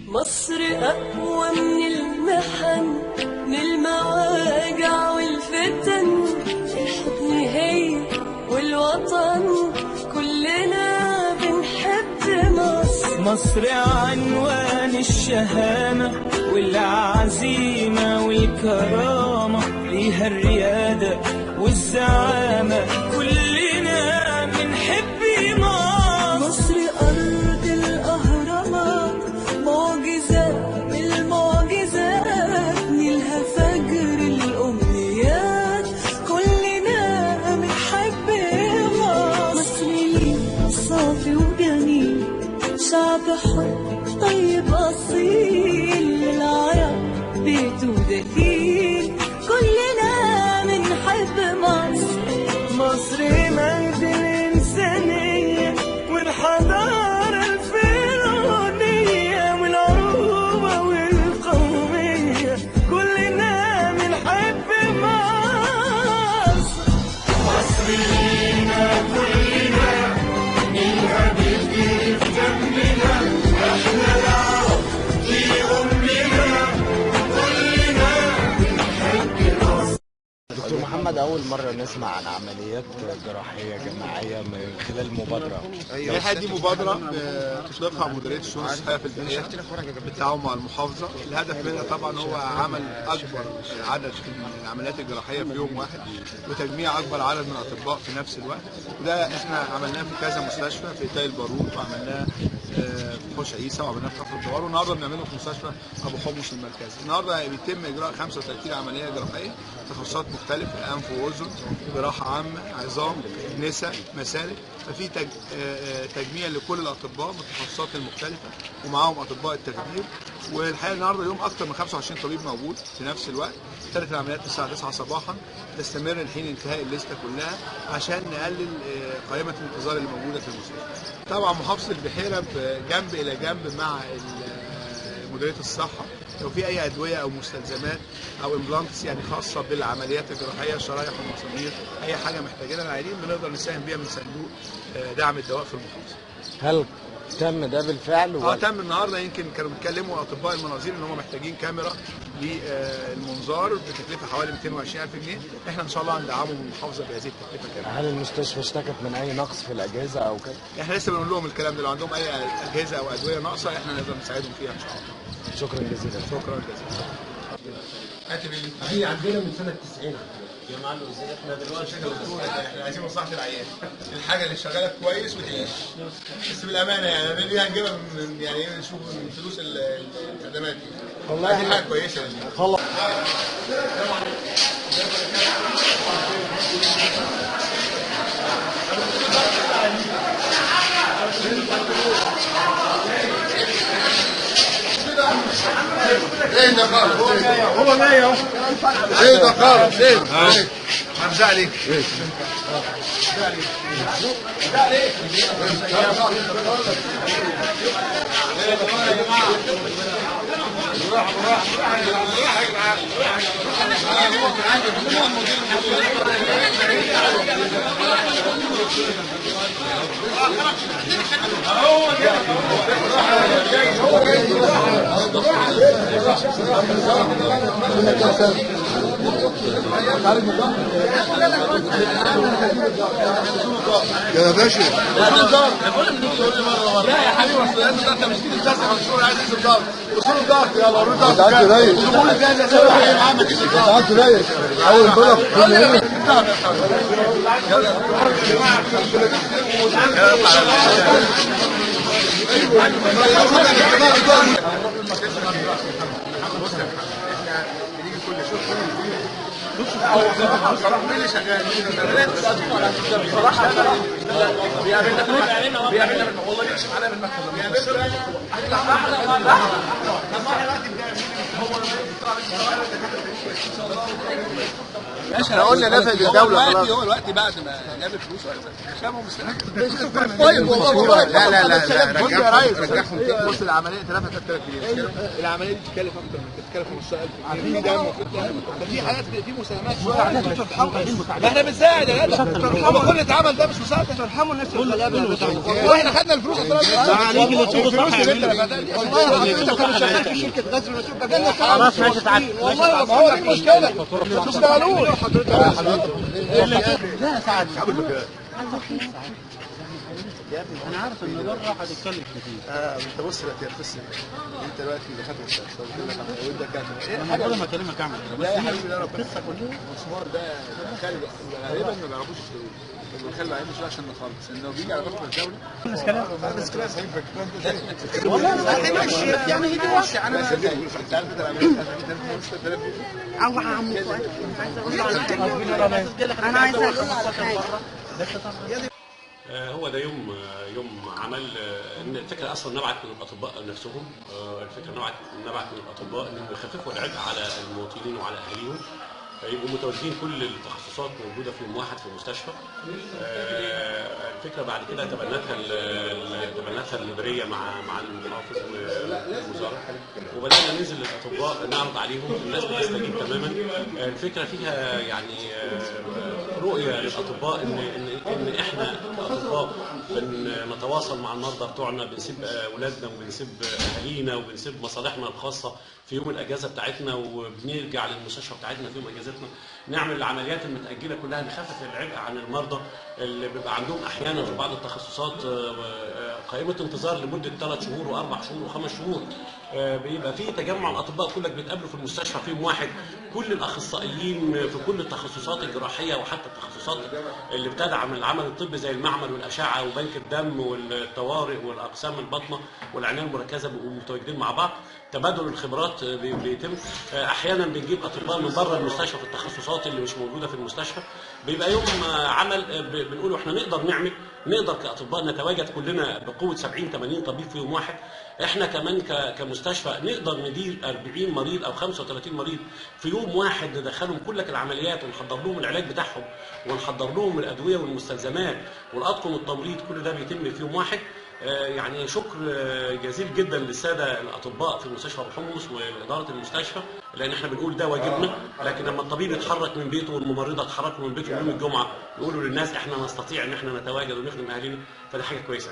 مصر أقوى من المحن، من المواجع والفتن، الحضن هي والوطن كلنا بنحب مصر. مصر عنوان الشهامة والعزيمة والكرامة، ليها الريادة والزعامة كلنا بنحب مصر. مصر أرض الأهرامات، معجزة من المعجزات، نيلها فجر الأمنيات كلنا بنحب مصر. مصريين صافي وجميل، شعب حر طيب أصيل، للعرب بيت ودليل كلنا بنحب مصر. مصر مجد الإنسانية والحضارة الفرعونية والعروبة والقومية كلنا بنحب مصر. مصريين كلنا منها بتجري في دمنا، احنا العرب دي أمنا كلنا بنحب مصر. دكتور محمد، أول مرة نسمع عن عمليات جراحية جماعية من خلال مبادرة. الحقيقة دي مبادرة تطلقها مديرية الشؤون الصحية في البنية بالتعاون مع المحافظة. الهدف منها طبعا هو عمل أكبر عدد من العمليات الجراحية في يوم واحد، وتجميع أكبر عدد من الأطباء في نفس الوقت. وده احنا عملناه في كذا مستشفى، في تاي البارود، وعملناه في حوش عيسى، وعملناه في كفر الدوار، والنهارده بنعمله في مستشفى أبو حمص المركزي. النهارده بيتم إجراء 35 عملية جراحية، تخصصات مختلفة، أنف وأذن، جراحة عامة، عظام، نساء، مسالك. ففي تجميع لكل الأطباء بالتخصصات المختلفة، ومعاهم أطباء التخدير. والحقيقة النهارده اليوم أكثر من 25 طبيب موجود في نفس الوقت. ابتدت العمليات الساعة 9 صباحا، تستمر لحين انتهاء الليستة كلها عشان نقلل قائمة الانتظار اللي موجودة في المستشفى. طبعا محافظة البحيرة جنب إلى جنب مع مديرية الصحة، لو في أي أدوية أو مستلزمات أو إمبلانتس يعني خاصة بالعمليات الجراحية، شرايح ومسامير، أي حاجة محتاجينها العيانين بنقدر نساهم بيها من صندوق دعم الدواء في المحافظة. هل تم ده بالفعل؟ تم النهارده. يمكن كانوا بيتكلموا اطباء المناظير ان هم محتاجين كاميرا للمنظار بتكلفه حوالي 220,000 جنيه. احنا ان شاء الله هندعمهم من المحافظه بهذه التكلفه كامله. هل المستشفى اشتكت من اي نقص في الاجهزه او كده؟ احنا لسه بنقول لهم الكلام ده، لو عندهم اي اجهزه او ادويه ناقصه احنا نقدر نساعدهم فيها ان شاء الله. شكرا جزيلا. شكرا جزيلا. هي عندنا من سنه 90 يا معلم ازاي احنا دلوقتي احنا عايزين مصلحه العيان، الحاجه اللي شغاله كويس وتعيش، بس بالامانه يعني دي هنجيبها من يعني نشوف من فلوس الخدمات دي. والله دي حاجه كويسه يعني. خلاص. ايه ده خالص؟ هو جاي اهو. ايه ده خالص؟ ايه؟ همزة عليك. يا باشا لا يا حبيبي اصل انت مش تيجي تسافر مشهور عايز تنزل ضغط، وصول الضغط يلا وريني ضغط. انت قعدت رايق. انت قعدت رايق اول امبارح بصراحه مين اللي شغال؟ بصراحه بيقابلنا والله بيكشف علينا بالمكتب. بيقابلنا احنا قلنا نفذ الدوله خلاص. هو الوقت بعد ما جاب الفلوس شاموا طيب والله لا لا لا بص يا ريس، بص العمليه اتلفت 3000 جنيه، العمليه دي بتتكلف اكتر من كده، بتتكلف 15000 جنيه. ده المفروض ده في حاجات في مساهمات شويه. احنا بنساعد يا جدع، هو كل اتعمل ده مش مساعده. ترحموا الناس والله احنا خدنا الفلوس الفلوس اللي انت لفتها والله حضرتك كانوا شغال في شركه غزل ونسوق جالنا خلاص ماشي تعالى والله ما هو دي المشكله. تشتغلوش حضرتك لا ساعات انا عارف ان بره هتتكلم كتير. انت بص دلوقتي يا قصه، انت دلوقتي دخلت مستشفى وقلت لك ودك كذا انا كل ما اكلمك اعمل كده. لا يا حبيبي ده ربنا المسمار ده خالد غالبا ما بيعرفوش يشتروه، بنخلي عليه مش عشان نخلص انه بيجي على ضغط الدولي. بس كلام بس كلام والله يعني هي دي واقع. انا انت عارف انت او عمو فؤاد انا عايز اقول على حاجه. هو ده يوم عمل. ان الفكره اصلا نبعت من الاطباء نفسهم، الفكره نبعت من الاطباء انهم يخففوا العبء على المواطنين وعلى اهاليهم، يبقوا متواجدين كل التخصصات موجوده في يوم واحد في المستشفى. الفكره بعد كده تبنتها المديريه مع المحافظ والوزاره، وبدانا ننزل للاطباء نعرض عليهم، الناس بتستجيب تماما. الفكره فيها يعني رؤيه للاطباء ان احنا كاطباء بنتواصل مع المرضى بتوعنا، بنسيب اولادنا وبنسيب اهالينا وبنسيب مصالحنا الخاصه في يوم الاجازه بتاعتنا، وبنرجع للمستشفى بتاعتنا في يوم اجازتنا، نعمل العمليات المتاجله كلها، نخفف العبء عن المرضى اللي بيبقى عندهم احيانا في بعض التخصصات قائمه انتظار لمده 3 شهور و4 شهور و5 شهور. بيبقى في تجمع الاطباء كلك بيتقابلوا في المستشفى في يوم واحد، كل الاخصائيين في كل التخصصات الجراحيه وحتى التخصصات اللي بتدعم العمل الطبي زي المعمل والاشعه وبنك الدم والطوارئ والاقسام الباطنه والعنايه المركزه بيبقوا متواجدين مع بعض، تبادل الخبرات بيتم. احيانا بنجيب اطباء من بره المستشفى في التخصصات اللي مش موجوده في المستشفى. بيبقى يوم عمل بنقول احنا نقدر كاطباء نتواجد كلنا بقوه 70 80 طبيب في يوم واحد. احنا كمان كمستشفى نقدر ندير 40 مريض او 35 مريض في يوم واحد، ندخلهم كلك العمليات ونحضر لهم العلاج بتاعهم ونحضر لهم الادويه والمستلزمات والاطقم والتمريض، كل ده بيتم في يوم واحد. يعني شكر جزيل جدا للساده الاطباء في مستشفى ابو حمص واداره المستشفى، لان احنا بنقول ده واجبنا، لكن لما الطبيب يتحرك من بيته والممرضه تتحرك من بيته يوم الجمعه يقولوا للناس احنا نستطيع ان احنا نتواجد ونخدم اهالينا، فده حاجه كويسه.